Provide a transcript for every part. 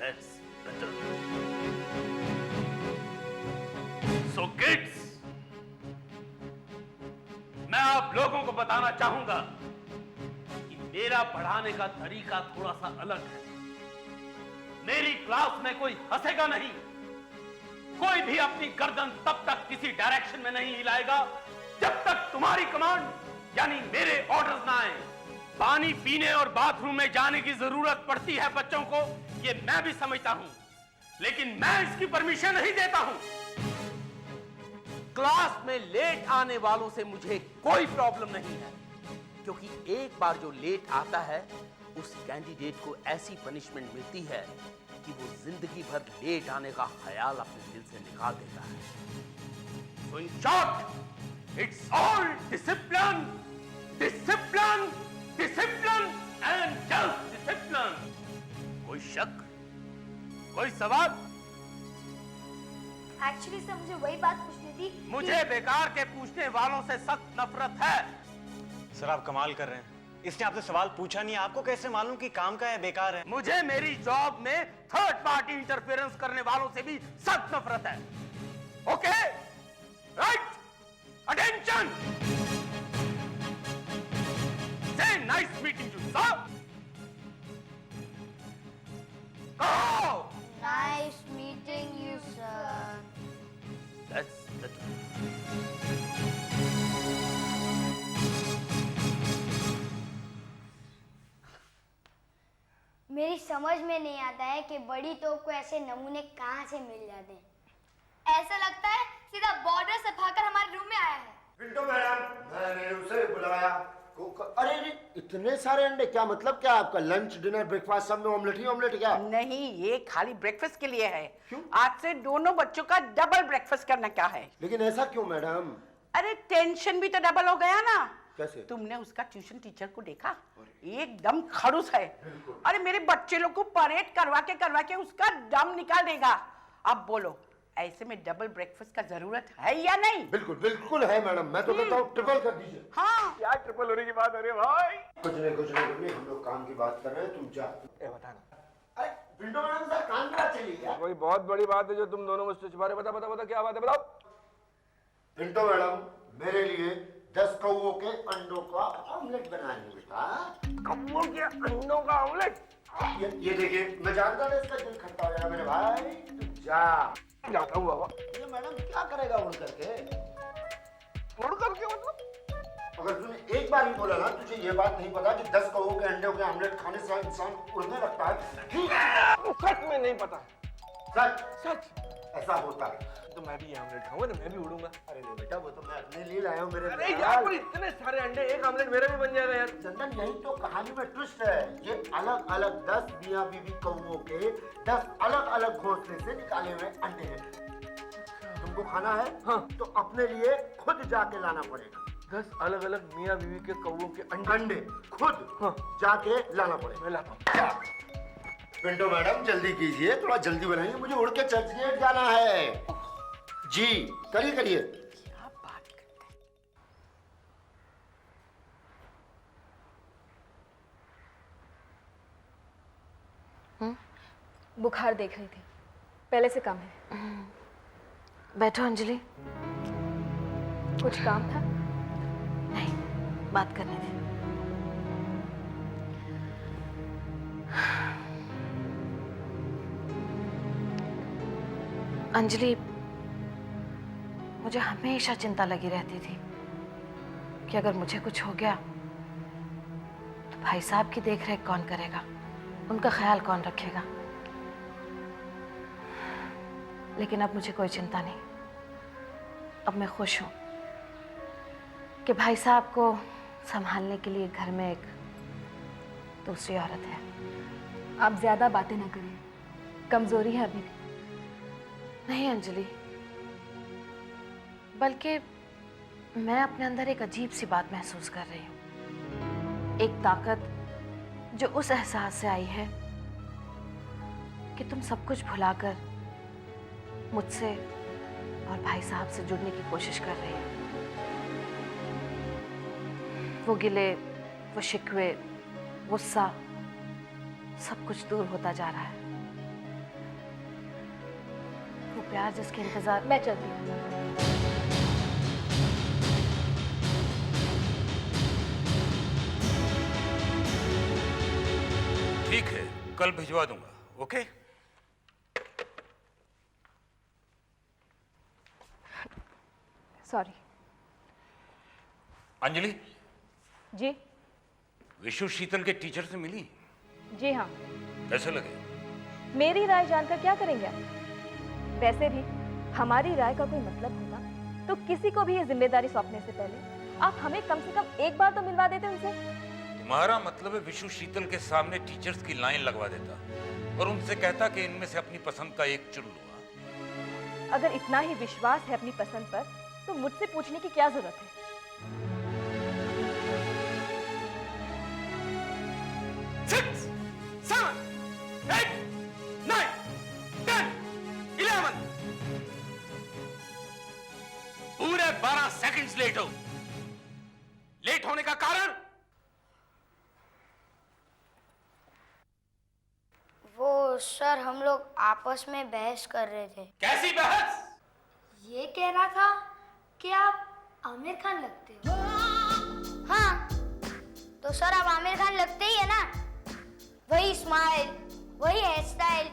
That's better. So kids, मैं आप लोगों को बताना चाहूंगा कि मेरा पढ़ाने का तरीका थोड़ा सा अलग है। मेरी क्लास में कोई हंसेगा नहीं, कोई भी अपनी गर्दन तब तक किसी डायरेक्शन में नहीं हिलाएगा जब तक तुम्हारी कमांड यानी मेरे ऑर्डर्स ना आए। पानी पीने और बाथरूम में जाने की जरूरत पड़ती है बच्चों को, ये मैं भी समझता हूं, लेकिन मैं इसकी परमिशन नहीं देता हूं। क्लास में लेट आने वालों से मुझे कोई प्रॉब्लम नहीं है, क्योंकि एक बार जो लेट आता है उस कैंडिडेट को ऐसी पनिशमेंट मिलती है कि वो जिंदगी भर लेट आने का ख्याल अपने दिल से निकाल देता है। So in short, it's all discipline, discipline, discipline and just discipline. कोई शक, कोई सवाल? एक्चुअली सर मुझे वही बात पूछनी थी। मुझे बेकार के पूछने वालों से सख्त नफरत है। सर आप कमाल कर रहे हैं, इसने आपसे सवाल पूछा नहीं, आपको कैसे मालूम कि काम का है बेकार है? मुझे मेरी जॉब में थर्ड पार्टी इंटरफेरेंस करने वालों से भी सख्त नफरत है। ओके, राइट, अटेंशन, से नाइस मीटिंग यू सर। कहो। Nice meeting you sir. That's मेरी समझ में नहीं आता है कि बड़ी तोप को ऐसे नमूने कहाँ से मिल जाते हैं। ऐसा लगता है सीधा बॉर्डर से भागकर हमारे रूम में आया है। पिंटो मैडम, मैंने उसे बुलाया। अरे इतने सारे अंडे, क्या मतलब क्या आपका? लंच डिनर ब्रेकफास्ट सब में ऑमलेट ही ऑमलेट क्या? नहीं, ये खाली ब्रेकफास्ट के लिए है। क्यों? आज से दोनों बच्चों का डबल ब्रेकफास्ट करना क्या है? लेकिन ऐसा क्यों मैडम? अरे टेंशन भी तो डबल हो गया ना। कैसे? तुमने उसका ट्यूशन टीचर को देखा? एकदम खड़ूस है। अरे मेरे बच्चे लोग को परेड करवा के उसका दम निकाल देगा। अब बोलो, ऐसे में डबल ब्रेकफास्ट का जरूरत है या नहीं? बिल्कुल बिल्कुल है मैडम, मैं तो कहता हूँ ट्रिपल कर दीजिए। हाँ, क्या ट्रिपल होने की बात हो रही है भाई? कुछ नहीं, हम लोग काम की बात कर रहे हैं, तुम जा। बताना। अरे पिंटो मैडम सर, काम की बात चली क्या? कोई बहुत बड़ी बात है जो तुम दोनों मुझसे छुपा रहे। बता क्या बात है, बताओ। पिंटो मैडम, मेरे लिए 10 कौओं के अंडों का ऑमलेट बनाइए बेटा। कौओं के अंडों का ऑमलेट? ये देखिए, मैं जानता था इसका दिल खट्टा हो जाएगा मेरे भाई। तू जा। जाता हूँ बाबा। ये मैडम क्या करेगा उड़ करके? उड़ करके मतलब? अगर तूने एक बार ही बोला ना, तुझे ये बात नहीं पता कि 10 कौओं के अंडों के ऑमलेट खाने से इंसान उड़ने लगता है। ठीक है, सच में नहीं पता। सच ऐसा होता है। तो मैं भी ये ऑमलेट खाऊंगा ना, मैं भी उड़ूंगा। अरे नहीं बेटा, वो तो मैं अपने लिए लाया हूँ मेरे। अरे यार, पर इतने सारे अंडे, एक ऑमलेट मेरा भी बन जाएगा यार। चंदन, यही तो कहानी में ट्विस्ट है। ये अलग अलग 10 मियाँ बीवी कौओं के 10 अलग अलग घोंसले से निकाले हुए अंडे हैं। तुमको खाना है? हाँ। तो अपने लिए खुद जाके लाना पड़ेगा। 10 अलग अलग मियाँ बीवी के कौओं के अंडे खुद हाँ। जाके लाना पड़ेगा। मैं लाता हूँ। पिंटो मैडम, जल्दी कीजिए, थोड़ा जल्दी बनाइए, मुझे उड़ के चर्चगेट जाना है। जी करिए। क्या बात करते हैं? बुखार देख रही थी, पहले से कम है। बैठो अंजलि। कुछ काम था? नहीं, बात करने दे। अंजलि, मुझे हमेशा चिंता लगी रहती थी कि अगर मुझे कुछ हो गया तो भाई साहब की देखरेख कौन करेगा, उनका ख्याल कौन रखेगा। लेकिन अब मुझे कोई चिंता नहीं। अब मैं खुश हूं कि भाई साहब को संभालने के लिए घर में एक दूसरी औरत है। आप ज्यादा बातें ना करिए, कमजोरी है अभी भी। नहीं अंजलि, बल्कि मैं अपने अंदर एक अजीब सी बात महसूस कर रही हूँ। एक ताकत जो उस एहसास से आई है कि तुम सब कुछ भुलाकर मुझसे और भाई साहब से जुड़ने की कोशिश कर रही हो। वो गिले, वो शिकवे, गुस्सा, सब कुछ दूर होता जा रहा है। प्यार जिसके इंतजार मैं चलती हूँ। ठीक है, कल भिजवा दूंगा। ओके? सॉरी। अंजलि, जी विशु शीतल के टीचर से मिली? जी हाँ। कैसे लगे? मेरी राय जानकर क्या करेंगे आप? वैसे भी हमारी राय का कोई मतलब होता तो किसी को भी ये जिम्मेदारी सौंपने से पहले आप हमें कम से कम एक बार तो मिलवा देते उनसे। तुम्हारा मतलब है विशु शीतल के सामने टीचर्स की लाइन लगवा देता और उनसे कहता कि इनमें से अपनी पसंद का एक चुन लो। अगर इतना ही विश्वास है अपनी पसंद पर तो मुझसे पूछने की क्या जरूरत है? 6, 7, 8, 9, 10, 11 पूरे 12 सेकंड्स लेट हो। लेट होने का कारण? वो सर हम लोग आपस में बहस कर रहे थे। कैसी बहस? ये कह रहा था कि आप आमिर खान लगते हो। हाँ, तो सर आप आमिर खान लगते ही है ना? वही स्माइल, वही hair style.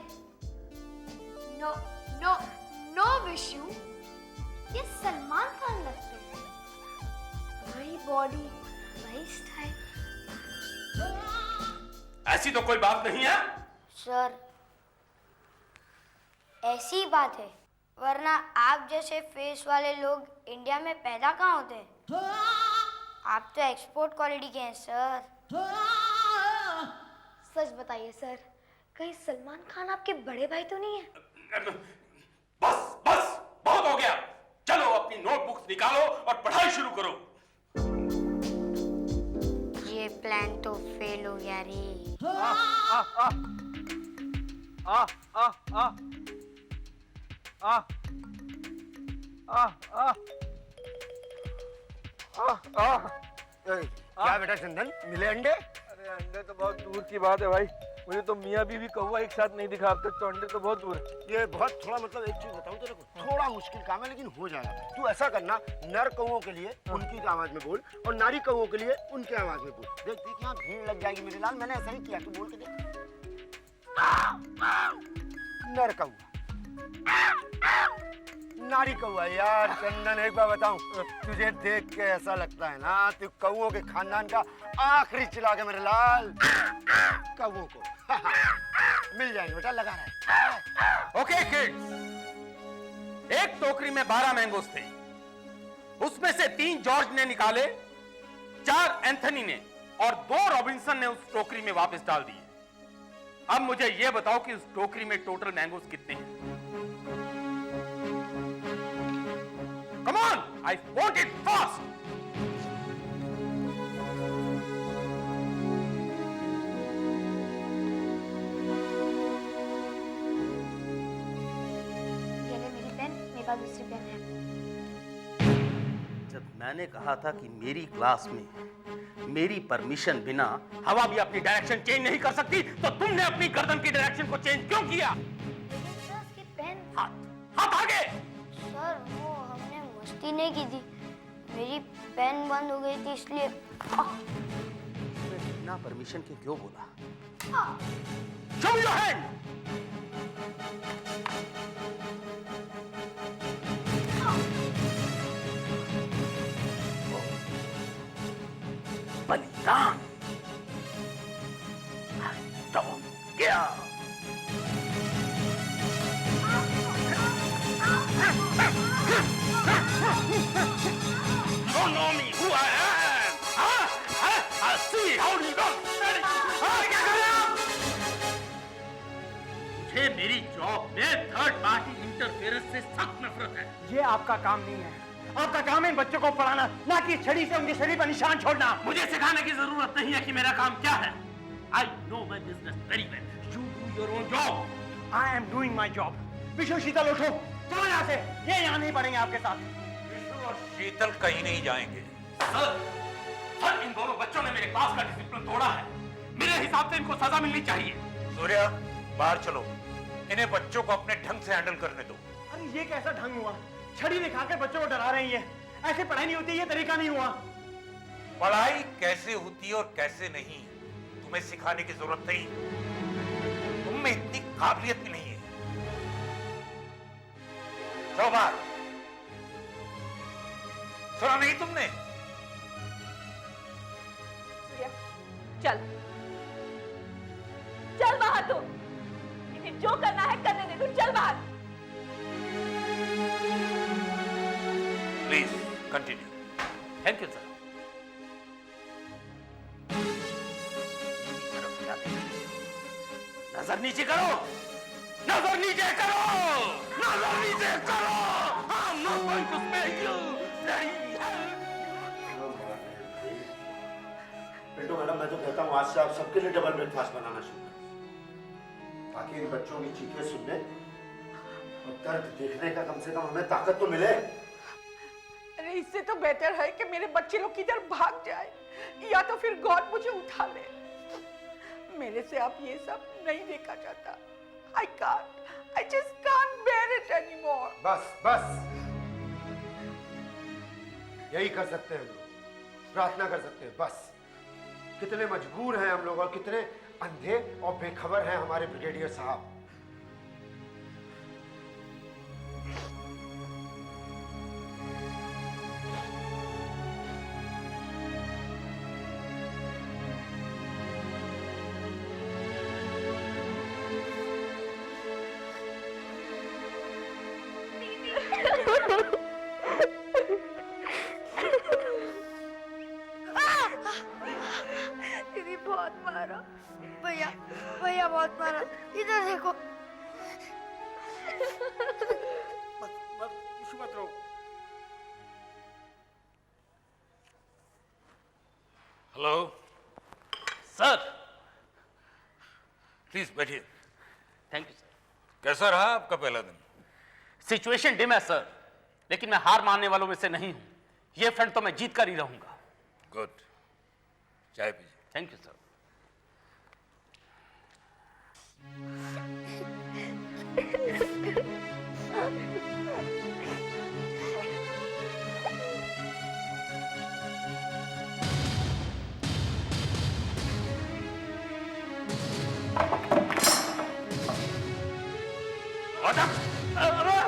No no no Vishu, ये सलमान खान लगते हैं। वही बॉडी, वही स्टाइल। ऐसी तो कोई बात नहीं है। सर ऐसी बात है, वरना आप जैसे फेस वाले लोग इंडिया में पैदा कहाँ होते हैं? आप तो एक्सपोर्ट क्वालिटी के हैं सर। सच बताइए सर, कहीं सलमान खान आपके बड़े भाई तो नहीं है? बस बस बहुत हो गया। चलो अपनी नोटबुक्स निकालो और पढ़ाई शुरू करो। ये प्लान तो फेल हो गया रे। क्या बेटा चंदन, मिले अंडे? अरे अंडे तो बहुत दूर की बात है भाई, मुझे तो मियाँ बीवी कौवा एक साथ नहीं दिखा अब तक, तो अंडे तो बहुत दूर है। ये बहुत थोड़ा मतलब एक चीज बताऊं तेरे को, थोड़ा मुश्किल काम है लेकिन हो जाएगा। तू ऐसा करना, नर कौवों के लिए उनकी आवाज में बोल और नारी कौवों के लिए उनके आवाज में बोल। देख देख यहाँ भीड़ लग जाएगी मेरे लाल, मैंने ऐसा ही किया, तू बोल के देख। नर कौवा, नारी कौवा। यार चंदन एक बार बताऊं, तुझे देख के ऐसा लगता है ना तू कौवों के खानदान का आखिरी चिराग है मेरे लाल। कौवों को मिल जाएंगे बेटा, लगा रहा है। ओके किड्स, एक टोकरी में 12 मैंगोस थे, उसमें से 3 जॉर्ज ने निकाले, 4 एंथनी ने और 2 रॉबिन्सन ने उस टोकरी में वापस डाल दिए। अब मुझे यह बताओ कि उस टोकरी में टोटल मैंगोस कितने हैं? Come on, I want it fast. ये ले मेरी पेन, मेरे पास दूसरी पेन है। जब मैंने कहा था कि मेरी क्लास में मेरी परमिशन बिना हवा भी अपनी डायरेक्शन चेंज नहीं कर सकती, तो तुमने अपनी गर्दन की डायरेक्शन को चेंज क्यों किया? उसकी पेन। हाथ आगे। सर वो हमने मस्ती नहीं की थी, मेरी पेन बंद हो गई थी इसलिए। तुमने बिना परमिशन के क्यों बोला? Show your hand. बलिदान। Don't care. You don't know me, who I am. I'll see how you don't. क्या कर रहे हो? मुझे मेरी जॉब में थर्ड पार्टी इंटरफेरेंस से सख्त नफरत है। ये आपका काम नहीं है। आपका काम है इन बच्चों को पढ़ाना, ना कि छड़ी से उनके शरीर पर निशान छोड़ना। मुझे सिखाने की जरूरत नहीं है कि मेरा काम क्या है। I know my business very well. You do your own job. I am doing my job. Vishu शीतल उठो, चलो यहाँ से। ये यहाँ नहीं पढ़ेंगे आपके साथ। विशु और शीतल कहीं नहीं जाएंगे। सर इन दोनों बच्चों ने मेरे क्लास का डिसिप्लिन तोड़ा है। मेरे हिसाब से इनको सजा मिलनी चाहिए। सूर्या, बाहर चलो, इन्हें बच्चों को अपने ढंग से हैंडल करने दो। अरे ये कैसा ढंग हुआ? छड़ी दिखाकर बच्चों को डरा रही है। ऐसे पढ़ाई नहीं होती, ये तरीका नहीं हुआ। पढ़ाई कैसे होती है और कैसे नहीं, तुम्हें सिखाने की जरूरत नहीं। तुम में इतनी काबिलियत भी नहीं है। जाओ बाहर। सुना नहीं तुमने? सूर्या, चल चल बाहर। तू इन्हें जो करना है करने दे। तू चल बाहर। Please continue. Thank you sir. नजर नीचे करो, नजर नीचे करो, नजर नीचे करो। I'm not going to spare you. Pintu madam, मैं तो कहता हूँ आज से आप सबके लिए डबल ब्रेकफास्ट बनाना शुरू करें, ताकि इन बच्चों की चीखें सुनने और दर्द देखने का कम से कम हमें ताकत तो मिले। अरे इससे तो बेहतर है कि मेरे बच्चे लोग किधर भाग जाए या तो फिर गॉड मुझे उठा ले। मेरे से आप ये सब नहीं देखा जाता। I just can't bear it anymore. बस यही कर सकते हैं हम लोग, प्रार्थना कर सकते हैं बस। कितने मजबूर हैं हम लोग और कितने अंधे और बेखबर हैं हमारे ब्रिगेडियर साहब। दीदी बहुत मारा, भैया भैया बहुत मारा। इधर देखो। मत रो। Hello sir. प्लीज बैठिए। Thank you sir. कैसा रहा आपका पहला दिन? सिचुएशन डिम है सर, लेकिन मैं हार मानने वालों में से नहीं हूं। ये फ्रंट तो मैं जीत कर ही रहूंगा। गुड। चाय पीजिए। Thank you sir.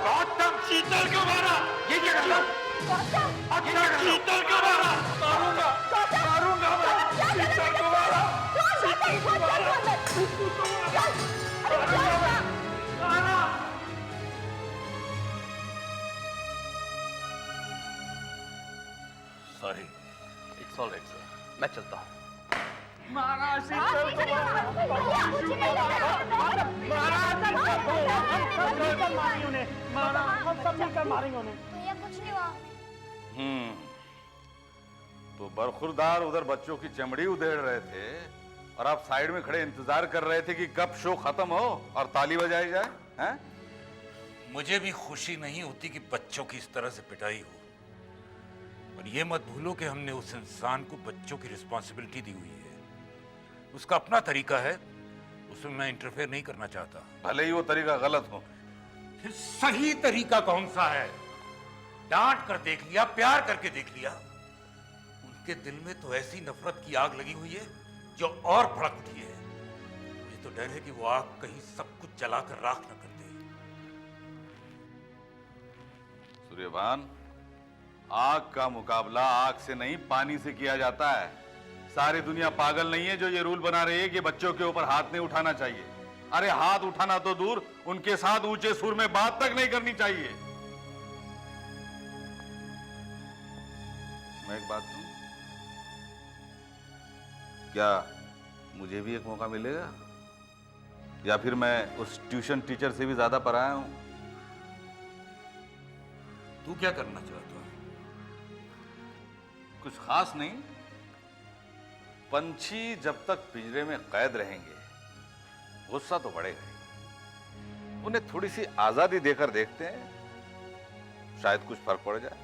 Gautam Sheetal क्यों मारा? ये क्या कर रहा? शीतल क्यों मारा? मारूंगा मैं। शीतल क्यों मारा? Sorry. It's all right sir, मैं चलता हूं। भैया कुछ नहीं हुआ। तो बरखुरदार उधर बच्चों की चमड़ी उधेड़ रहे थे और आप साइड में खड़े इंतजार कर रहे थे कि कब शो खत्म हो और ताली बजाई जाए, हैं? मुझे भी खुशी नहीं होती कि बच्चों की इस तरह से पिटाई हो, पर यह मत भूलो कि हमने उस इंसान को बच्चों की रिस्पॉन्सिबिलिटी दी हुई है। उसका अपना तरीका है, उसमें मैं इंटरफेयर नहीं करना चाहता। भले ही वो तरीका गलत हो। फिर सही तरीका कौन सा है? डांट कर देख लिया, प्यार करके देख लिया। उनके दिल में तो ऐसी नफरत की आग लगी हुई है जो और भड़क उठी है। मुझे तो डर है कि वो आग कहीं सब कुछ जलाकर राख न कर दे। सूर्यभान, आग का मुकाबला आग से नहीं पानी से किया जाता है। सारी दुनिया पागल नहीं है जो ये रूल बना रही है कि बच्चों के ऊपर हाथ नहीं उठाना चाहिए। अरे हाथ उठाना तो दूर, उनके साथ ऊंचे सुर में बात तक नहीं करनी चाहिए। मैं एक बात कहूं, क्या मुझे भी एक मौका मिलेगा? या फिर मैं उस ट्यूशन टीचर से भी ज्यादा पढ़ाया हूं? तू क्या करना चाहता है? कुछ खास नहीं। पंछी जब तक पिंजरे में कैद रहेंगे गुस्सा तो बढ़ेगा ही। उन्हें थोड़ी सी आजादी देकर देखते हैं, शायद कुछ फर्क पड़ जाए।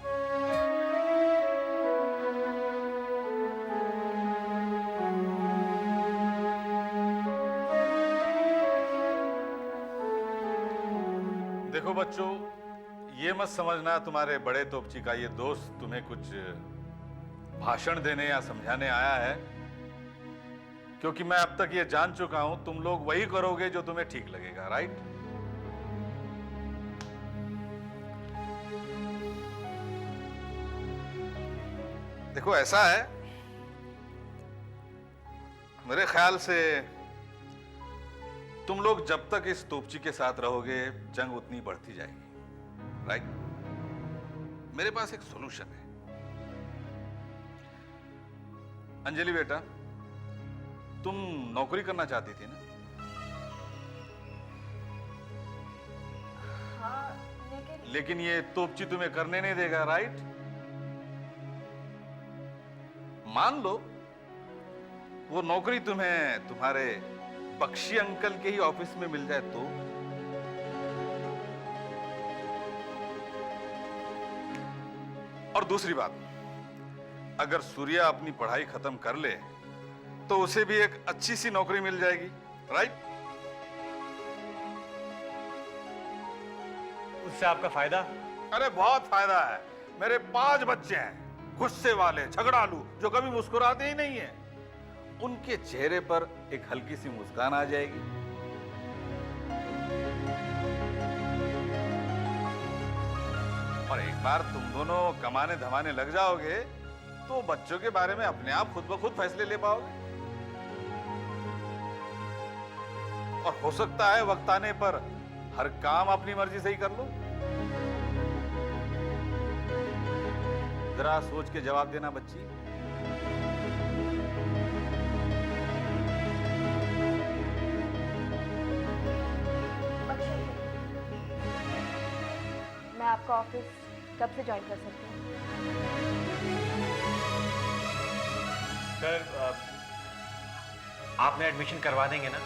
देखो बच्चों, ये मत समझना तुम्हारे बड़े तोपची का ये दोस्त तुम्हें कुछ भाषण देने या समझाने आया है, क्योंकि मैं अब तक ये जान चुका हूं तुम लोग वही करोगे जो तुम्हें ठीक लगेगा, राइट? देखो ऐसा है, मेरे ख्याल से तुम लोग जब तक इस तोपची के साथ रहोगे जंग उतनी बढ़ती जाएगी, राइट? मेरे पास एक सॉल्यूशन है। अंजलि बेटा, तुम नौकरी करना चाहती थी ना? हाँ, लेकिन ये तोपची तुम्हें करने नहीं देगा, राइट? मान लो वो नौकरी तुम्हें तुम्हारे बख्शी अंकल के ही ऑफिस में मिल जाए तो? और दूसरी बात, अगर सूर्या अपनी पढ़ाई खत्म कर ले तो उसे भी एक अच्छी सी नौकरी मिल जाएगी, राइट? उससे आपका फायदा? अरे बहुत फायदा है। मेरे 5 बच्चे हैं, गुस्से वाले, झगड़ालू, जो कभी मुस्कुराते ही नहीं है। उनके चेहरे पर एक हल्की सी मुस्कान आ जाएगी। और एक बार तुम दोनों कमाने धमाने लग जाओगे तो बच्चों के बारे में अपने आप खुद ब खुद फैसले ले पाओगे। और हो सकता है वक्त आने पर हर काम अपनी मर्जी से ही कर लो। जरा सोच के जवाब देना बच्ची। मैं आपका ऑफिस कब से ज्वाइन कर सकती हूँ? सर, आपने एडमिशन करवा देंगे ना?